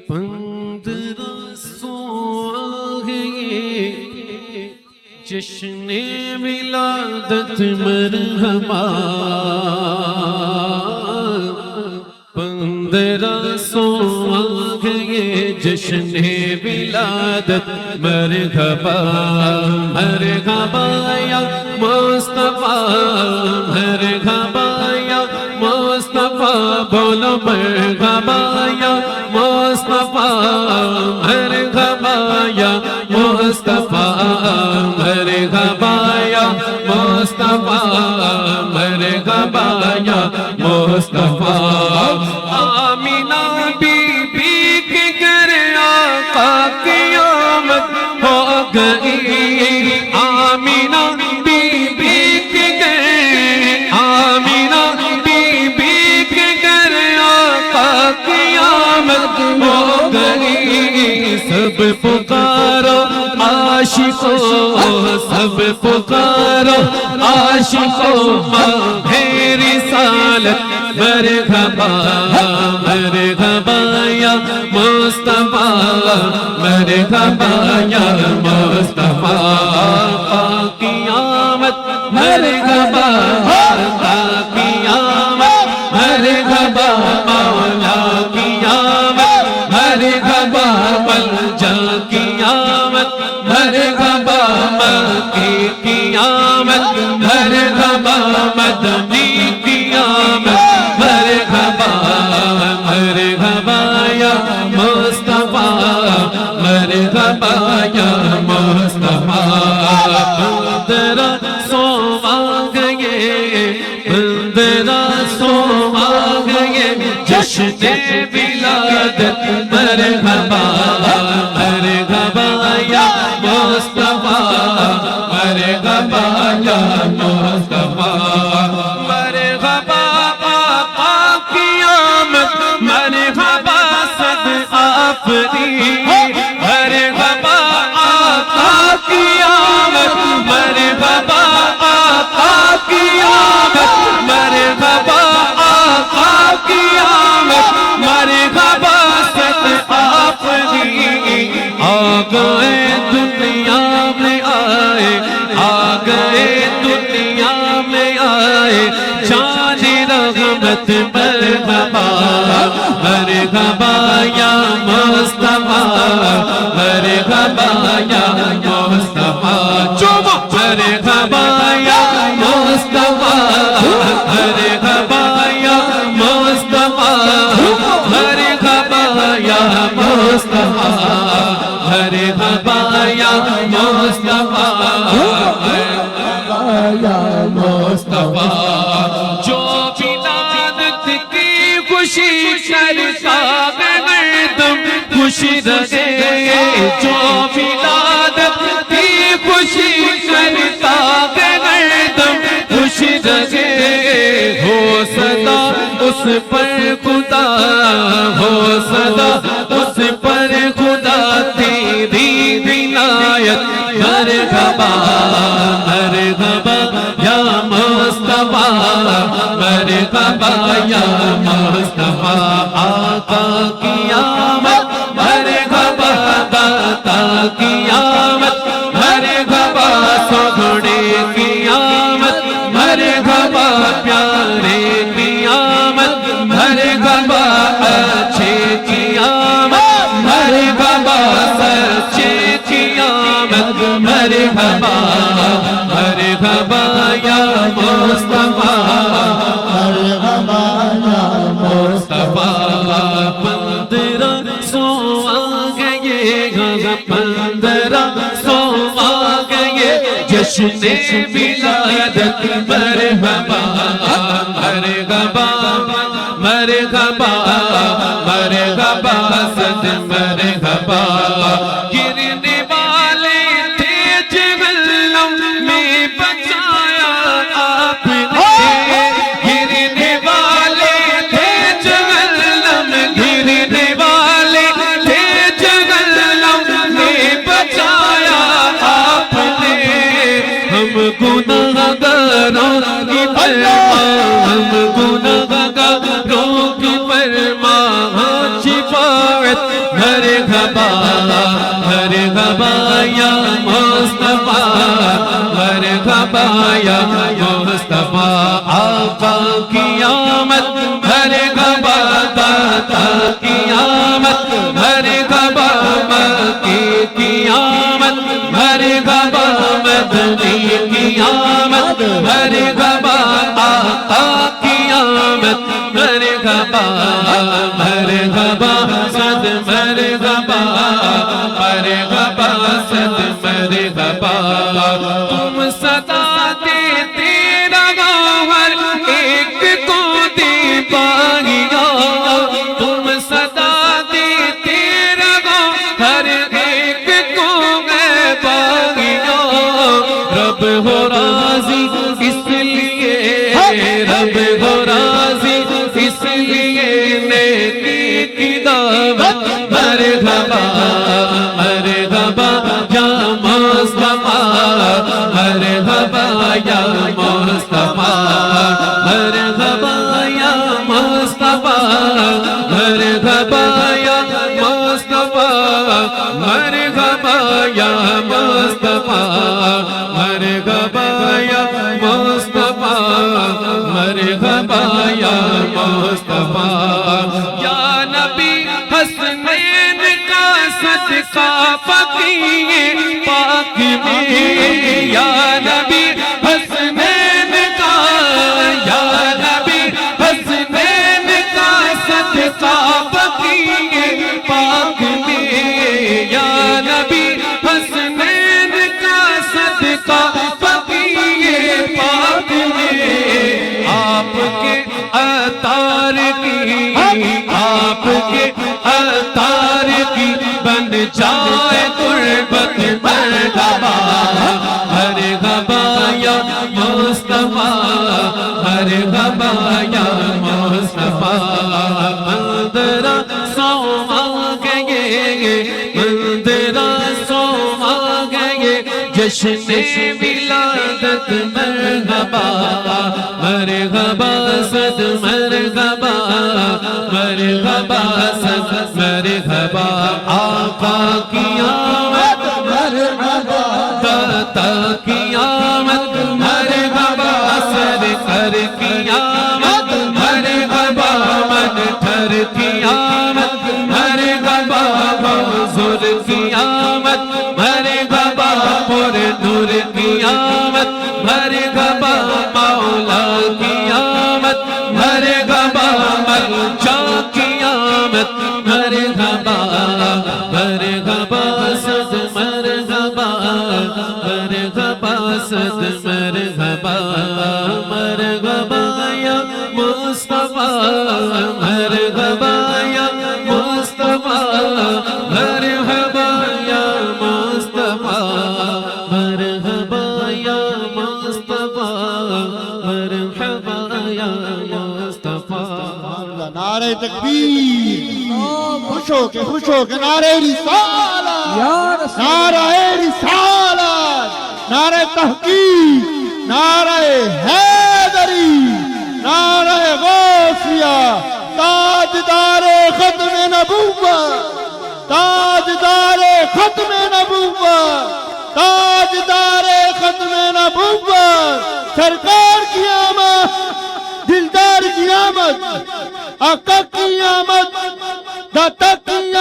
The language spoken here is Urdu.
1500 جشن ولادت مرحبا 1500 جشن ولادت مرحبا مرحبا یا مصطفیٰ مرحبا یا مصطفیٰ بولو مرحبا یا مصطفیٰ مرحبا یا مصطفیٰ مرحبا یا مصطفیٰ مرحبا یا مصطفیٰ آمینہ بی بی کے گھر آقا کی آمد ہو گئی آمینہ بی بی کے گھر آمینہ بی بی کے گھر آقا کی آمد ہو گئی سب پکارو عاشقوں سب پکارو عاشقوں ماہ رسالت مرحبا مرحبا یا مصطفیٰ مرحبا یا مصطفیٰ کی آمد مرحبا کی آمد مرحبا مولا کی آمد مرحبا ملجا کی آمد مرحبا مکی کی آمد مرحبا مدنی کی آمد مرحبا مرحبا یا مصطفیٰ مرحبا یا مصطفیٰ 1500 آ گئے 1500 آ گئے جشن ولادت مرحبا مرحبا یا مصطفیٰ مرحبا یا مصطفیٰ مرحبا آقا کی آمد مرحبا صد آفری مرحبا آقا کی آمد مرحبا آقا کی آمد مرحبا آقا کی آمد مرحبا صد آفری آ گئے دنیا میں آئے آ گئے دنیا میں آئے جان رحمت مرحبا مرحبا یا مصطفیٰ مرحبا یا مصطفیٰ مرحبا یا مصطفیٰ مرحبا یا مصطفیٰ مرحبا یا مصطفیٰ مرحبا یا مصطفیٰ یا مصطفیٰ جو ولادت کی خوشی کرتا ہے تم خوش رہے جو ولادت کی خوشی کرتا ہے تم خوش رہے ہو صدا اس پر خدا ہو صدا اس پر خدا تیری عنایت مرحبا مرحبا یا مصطفیٰ مرحبا یا مصطفیٰ آقا کی آمد مرحبا داتا کی آمد مرحبا سوگڑے کی آمد مرحبا پیارے کی آمد مرحبا اچھے کی آمد مرحبا سچے کی آمد مرحبا مرحبا یا مصطفیٰ مرحبا یا مصطفیٰ 1500 آ گئے 1500 آ گئے جشن ولادت مرحبا مرحبا مرحبا مرحبا صد مرحبا گرنے والے تھے جہنم میں بچایا آپ نے گرنے والے تھے جہنم گرنے والے تھے جہنم میں بچایا آپ نے ہم گناہگاروں کی ہم گناہگاروں کی فرما شفاعت مرحبا مرحبا یا مصطفیٰ مرحبا یا مصطفیٰ آقا کی آمد مرحبا داتا کی آمد مرحبا مکی کی آمد مرحبا مدنی کی آمد مرحبا آقا کی آمد مرحبا مرحبا صد مرحبا مرحبا صد مرحبا تم صدا دیتے رہو ہر ایک کو دی باغیوں تم صدا دیتے رہو ہر ایک کو ہے باغیوں رب ہو راضی اس لیے رب ہو راضی اس لیے نیکی کی دعوت مرحبا مرحبا یا مصطفیٰ مرحبا یا مصطفیٰ مرحبا یا مصطفیٰ مرحبا یا مصطفیٰ مرحبا یا مصطفیٰ مرحبا یا مصطفیٰ مرحبا یا مصطفیٰ یا نبی حسنین کا صدقہ فقیہ پاک میں یا نبی حسنین کا یا نبی حسنین کا صدقہ فقیہ پاک میں یا نبی حسنین کا صدقہ فقیہ پاک میں آپ کے اطہار کی آپ کے اطہار کی بن جائے قربت مرحبا مرحبا یا مصطفیٰ مرحبا یا مصطفیٰ مندرہ سو آگئے مندرہ سو آگئے جشن ولادت مرحبا مرحبا صد مرحبا مرحبا صد مرحبا آقا کی آمد مرحبا داتا کی آمد مرحبا سرکار کی آمد مرحبا منٹھر کی آمد مرحبا حضور کی آمد مرحبا پر نور کی آمد مرحبا مولا کی آمد مرحبا ملجا کی آمد مرحبا مرحبا صد مرحبا مرحبا صد مرحبا مرحبا یا مصطفیٰ مرحبا یا مصطفیٰ مرحبا یا مصطفیٰ مرحبا یا مصطفیٰ مرحبا یا مصطفیٰ نعرہ تکبیر خوش ہو کے نعرہ رسالت نعرہ رسالت نعرہ تحقیق نعرہ حیدری نعرہ غوثیہ تاجدار ختم نبوت تاجدار ختم نبوت تاجدار ختم نبوت سرکار کی آمد دلدار کی آمد آقا کی آمد داتا کی